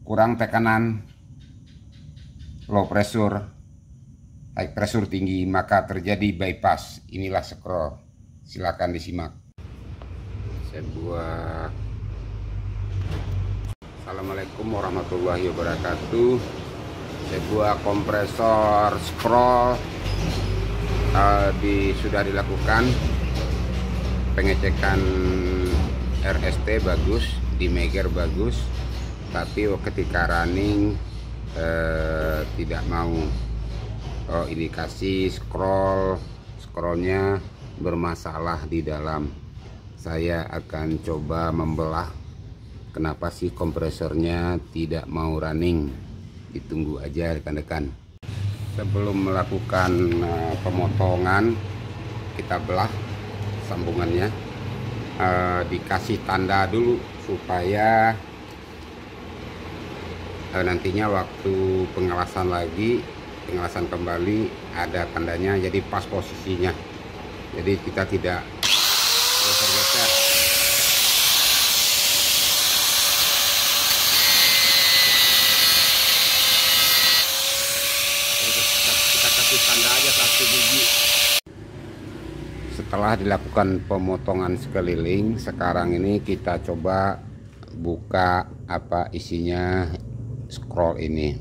kurang tekanan, low pressure, high pressure tinggi, maka terjadi bypass. Inilah scroll. Silakan disimak. Saya buat. Assalamualaikum warahmatullahi wabarakatuh. Saya buat kompresor scroll. Sudah dilakukan pengecekan RST bagus, di Megger bagus, tapi ketika running tidak mau. Indikasi scrollnya bermasalah di dalam. Saya akan coba membelah kenapa sih kompresornya tidak mau running. Ditunggu aja rekan-rekan. Sebelum melakukan pemotongan, kita belah sambungannya, dikasih tanda dulu supaya nantinya waktu pengelasan kembali ada tandanya, jadi pas posisinya, jadi kita tidak geser-geser. Kita kasih tanda aja satu biji. Setelah dilakukan pemotongan sekeliling, sekarang ini kita coba buka apa isinya scroll ini.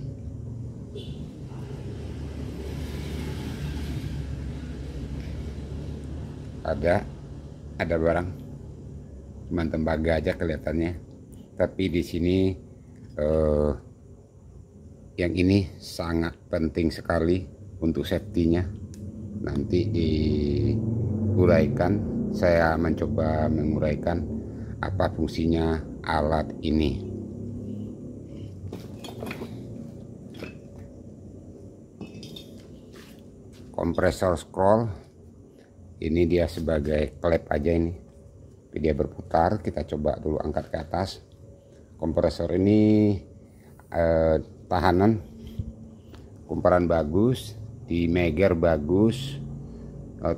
Ada barang, cuman tembaga aja kelihatannya. Tapi di sini yang ini sangat penting sekali untuk safety-nya. Nanti diuraikan, saya mencoba menguraikan apa fungsinya alat ini. Kompresor scroll ini dia sebagai klep aja ini, dia berputar. Kita coba dulu angkat ke atas. Kompresor ini tahanan kumparan bagus, di Megger bagus,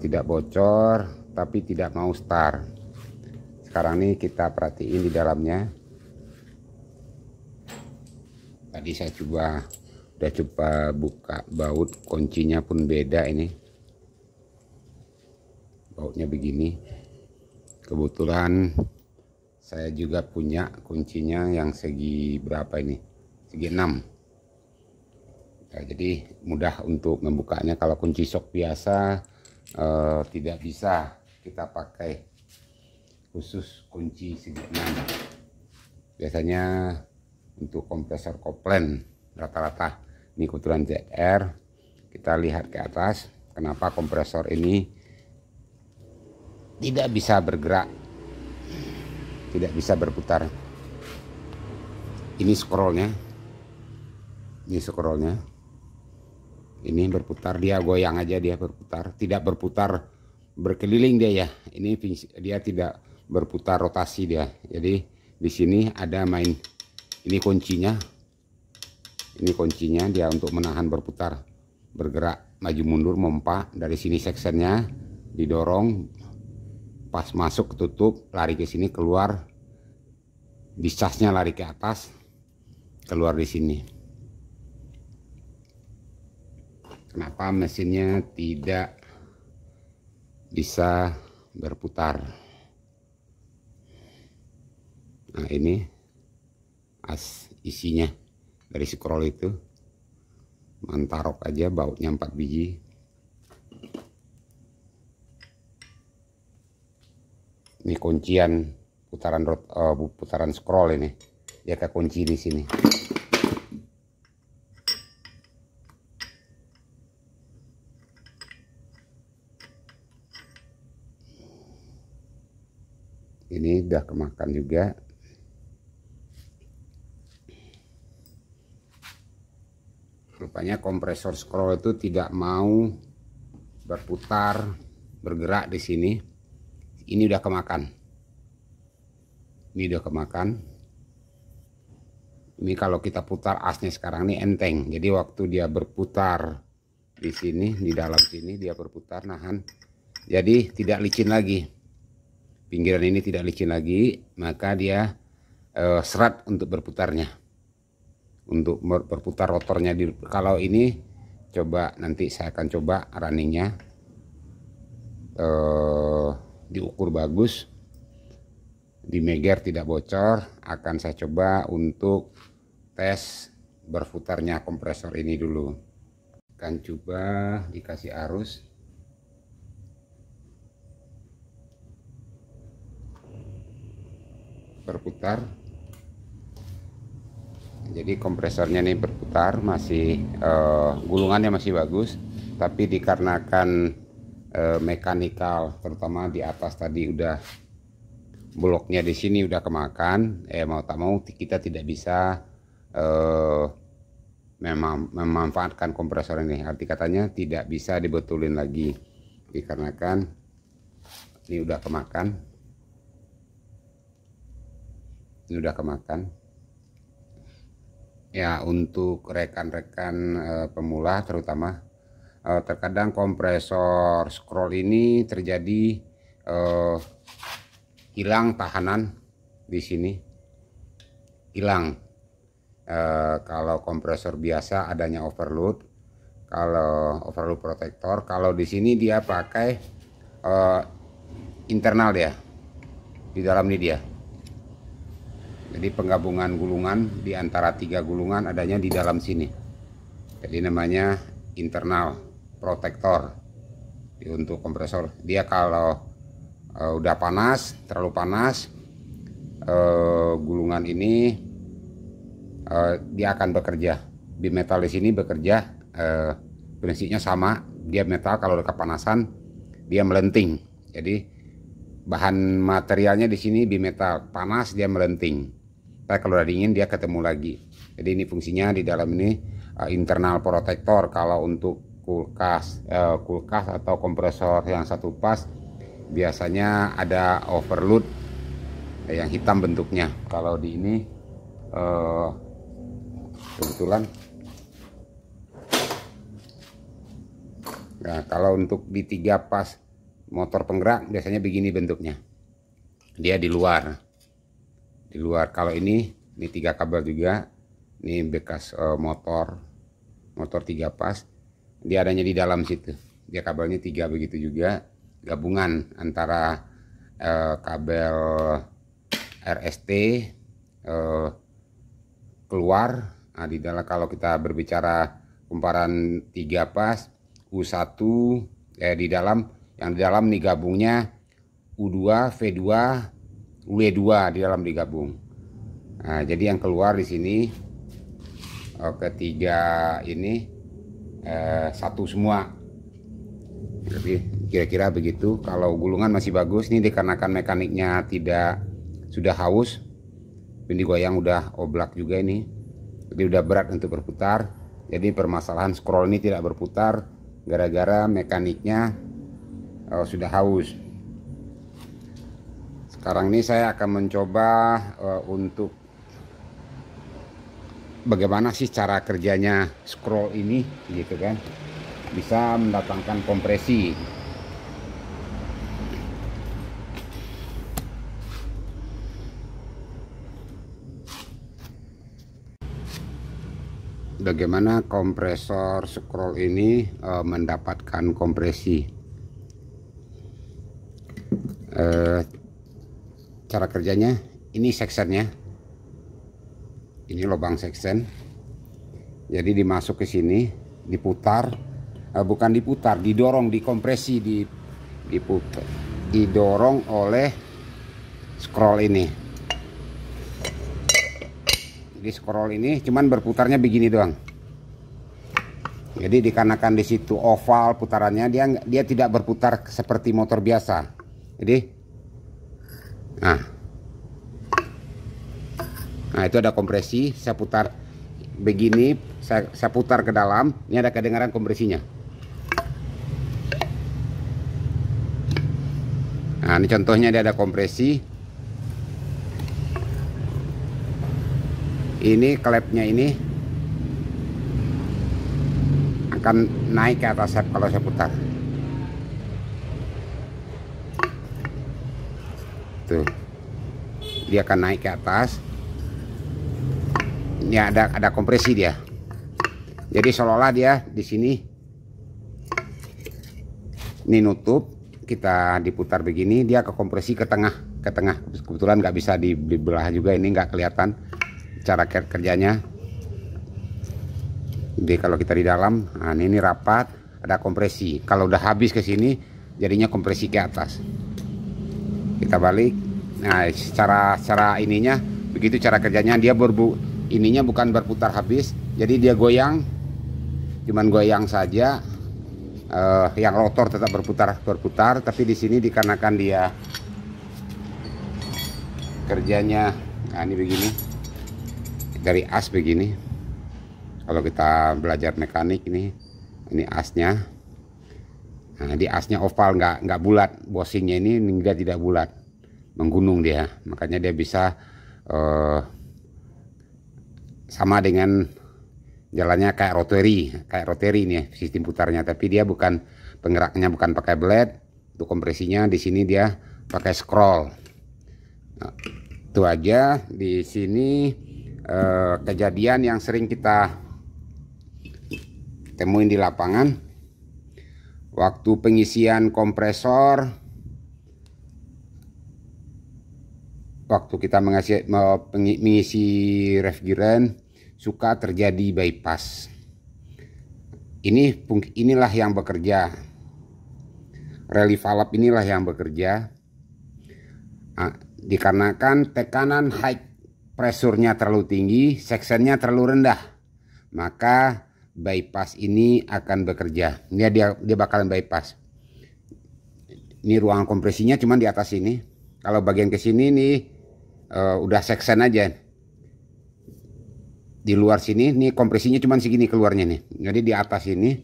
tidak bocor, tapi tidak mau start. Sekarang ini kita perhatiin di dalamnya. Tadi saya udah coba buka baut, kuncinya pun beda ini. Bautnya begini. Kebetulan saya juga punya kuncinya yang segi berapa ini? Segi 6. Ya, jadi mudah untuk membukanya. Kalau kunci sok biasa tidak bisa kita pakai, khusus kunci segi 6. Biasanya untuk kompresor koplen rata-rata. Ini kebetulan ZR. Kita lihat ke atas, kenapa kompresor ini tidak bisa bergerak, tidak bisa berputar. Ini scrollnya, ini berputar, dia goyang aja, dia berputar, tidak berputar berkeliling dia ya. Ini dia tidak berputar rotasi dia. Jadi di sini ada ini kuncinya. Ini kuncinya dia untuk menahan berputar, bergerak maju mundur, mempa. Dari sini sectionnya didorong, pas masuk tutup, lari ke sini, keluar, discharge-nya lari ke atas, keluar di sini. Kenapa mesinnya tidak bisa berputar? Nah, ini isinya dari scroll itu. Mantarok aja, bautnya 4 biji. Ini kuncian putaran scroll ini. Dia kekunci di sini. Ini udah kemakan juga. Rupanya kompresor scroll itu tidak mau berputar, bergerak di sini. Ini udah kemakan. Ini udah kemakan. Ini kalau kita putar asnya sekarang ini enteng. Jadi waktu dia berputar di sini, di dalam sini dia berputar, nahan. Jadi tidak licin lagi. Pinggiran ini tidak licin lagi, maka dia serat untuk berputarnya. untuk berputar rotornya. Kalau ini coba nanti saya akan coba runningnya, diukur bagus, di meger tidak bocor. Akan saya coba untuk tes berputarnya kompresor ini dulu. Akan coba dikasih arus. Berputar. Jadi kompresornya ini berputar, masih gulungannya masih bagus, tapi dikarenakan mekanikal, terutama di atas tadi udah bloknya di sini udah kemakan, mau tak mau kita tidak bisa memanfaatkan kompresor ini. Arti katanya tidak bisa dibetulin lagi dikarenakan ini udah kemakan. Ini udah kemakan. Ya, untuk rekan-rekan pemula terutama, terkadang kompresor scroll ini terjadi hilang tahanan di sini, hilang. Kalau kompresor biasa adanya overload, kalau overload protektor. Kalau di sini dia pakai internal, dia di dalam ini dia. Jadi penggabungan gulungan di antara 3 gulungan adanya di dalam sini. Jadi namanya internal protektor untuk kompresor. Dia kalau udah panas, terlalu panas, gulungan ini dia akan bekerja. Bimetal di sini bekerja, prinsipnya sama. Dia metal, kalau udah kepanasan dia melenting. Jadi bahan materialnya di sini bimetal, panas dia melenting. Kalau udah dingin dia ketemu lagi. Jadi ini fungsinya di dalam ini internal protektor. Kalau untuk kulkas atau kompresor yang satu pas biasanya ada overload yang hitam bentuknya. Kalau di ini kebetulan, nah kalau untuk di 3 pas motor penggerak biasanya begini bentuknya. Dia di luar. Kalau ini 3 kabel juga. Ini bekas motor 3 pas. Dia adanya di dalam situ. Dia kabelnya 3 begitu juga. Gabungan antara kabel RST keluar. Nah, di dalam kalau kita berbicara kumparan 3 pas U1, di dalam, yang di dalam nih gabungnya U2, V2, W2 di dalam digabung. Nah, jadi yang keluar di sini ketiga ini satu semua. Jadi kira-kira begitu. Kalau gulungan masih bagus, ini dikarenakan mekaniknya sudah haus. Ini goyang udah oblak juga ini. Jadi udah berat untuk berputar. Jadi permasalahan scroll ini tidak berputar gara-gara mekaniknya sudah haus. Sekarang ini saya akan mencoba untuk bagaimana sih cara kerjanya scroll ini, gitu kan, bisa mendatangkan kompresi. Bagaimana kompresor scroll ini mendapatkan kompresi. Cara kerjanya, ini seksennya, ini lubang seksen. Jadi dimasuk ke sini, diputar, bukan diputar, didorong, dikompresi, diputar, didorong oleh scroll ini. Jadi scroll ini cuman berputarnya begini doang. Jadi dikarenakan di situ oval putarannya, dia tidak berputar seperti motor biasa. Jadi nah itu ada kompresi. Saya putar begini, saya putar ke dalam, ini ada kedengaran kompresinya. Nah ini contohnya, dia ada kompresi. Ini klepnya ini akan naik ke atas kalau saya putar. Tuh, dia akan naik ke atas. Ini ada kompresi dia. Jadi seolah-olah dia di sini ini nutup, kita diputar begini, dia ke kompresi ke tengah. Kebetulan nggak bisa dibelah juga, ini nggak kelihatan cara kerjanya. Jadi kalau kita di dalam, nah ini rapat, ada kompresi. Kalau udah habis ke sini, jadinya kompresi ke atas. Kita balik. Nah, secara ininya begitu cara kerjanya. Dia ininya bukan berputar habis, jadi dia goyang, cuman goyang saja. Yang rotor tetap berputar, tapi di sini dikarenakan dia kerjanya, nah ini begini, dari as begini. Kalau kita belajar mekanik ini asnya. Nah, di asnya oval, nggak bulat, bosingnya ini enggak, tidak bulat, menggunung dia, makanya dia bisa sama dengan jalannya kayak rotary nih sistem putarnya, tapi dia bukan penggeraknya, bukan pakai blade. Untuk kompresinya di sini dia pakai scroll. Nah, itu aja di sini kejadian yang sering kita temuin di lapangan waktu pengisian kompresor. Waktu kita mengisi refrigeran, suka terjadi bypass. Inilah yang bekerja. Relief valve inilah yang bekerja. Nah, dikarenakan tekanan high pressure-nya terlalu tinggi, sectionnya terlalu rendah, maka bypass ini akan bekerja. Dia bakalan bypass. Ini ruangan kompresinya cuma di atas ini. Kalau bagian ke sini nih udah section aja. Di luar sini nih kompresinya cuma segini keluarnya nih. Jadi di atas ini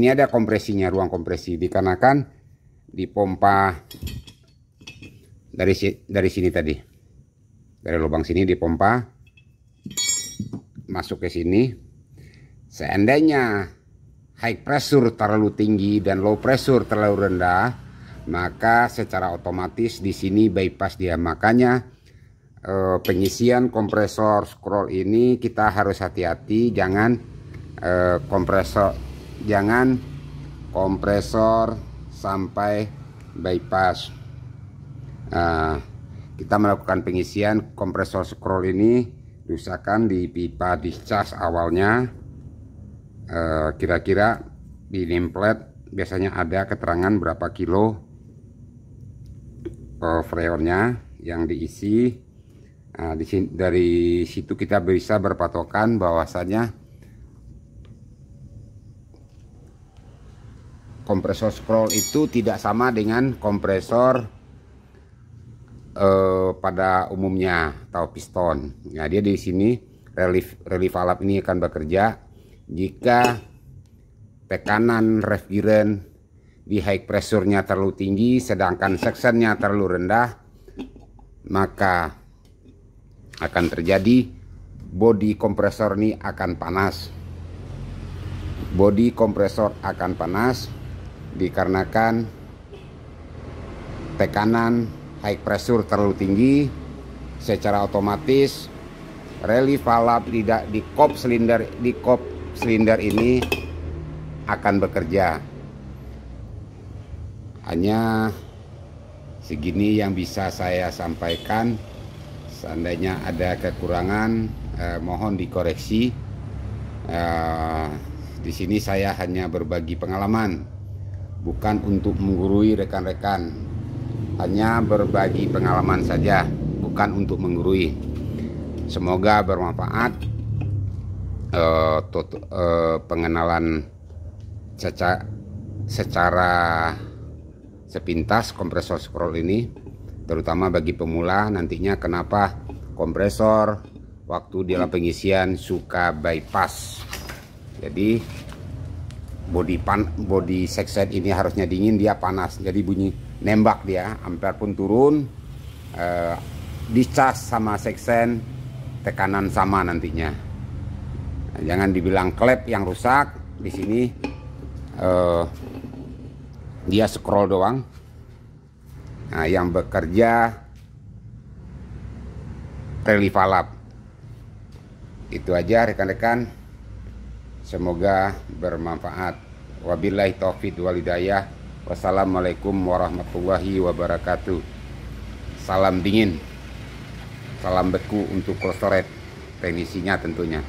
ada kompresinya, ruang kompresi, dikarenakan dipompa dari sini tadi, dari lubang sini dipompa masuk ke sini. Seandainya high pressure terlalu tinggi dan low pressure terlalu rendah, maka secara otomatis di sini bypass dia. Makanya pengisian kompresor scroll ini kita harus hati-hati, jangan kompresor sampai bypass. Kita melakukan pengisian kompresor scroll ini diusahakan di pipa discharge awalnya. Kira-kira di nameplate biasanya ada keterangan berapa kilo freonnya yang diisi. Nah, dari situ kita bisa berpatokan bahwasanya kompresor scroll itu tidak sama dengan kompresor pada umumnya atau piston. Nah, dia di sini relief valve ini akan bekerja jika tekanan refrigeran di high pressure-nya terlalu tinggi sedangkan sectionnya terlalu rendah, maka akan terjadi bodi kompresor ini akan panas. Bodi kompresor akan panas dikarenakan tekanan high pressure terlalu tinggi. Secara otomatis relief valve di kop silinder ini akan bekerja. Hanya segini yang bisa saya sampaikan. Seandainya ada kekurangan, mohon dikoreksi. Di sini saya hanya berbagi pengalaman, bukan untuk menggurui rekan-rekan. Hanya berbagi pengalaman saja, bukan untuk menggurui. Semoga bermanfaat pengenalan secara sepintas kompresor scroll ini, terutama bagi pemula nantinya kenapa kompresor waktu dalam pengisian suka bypass. Jadi body section ini harusnya dingin, dia panas, jadi bunyi nembak dia, ampere pun turun, dicas sama section tekanan sama nantinya. Nah, jangan dibilang klep yang rusak. Di sini dia scroll doang. Nah, yang bekerja relief valve. Itu aja rekan-rekan, semoga bermanfaat. Wabillahi taufiq wal hidayah. Wassalamualaikum warahmatullahi wabarakatuh. Salam dingin, salam beku untuk klostoret teknisinya tentunya.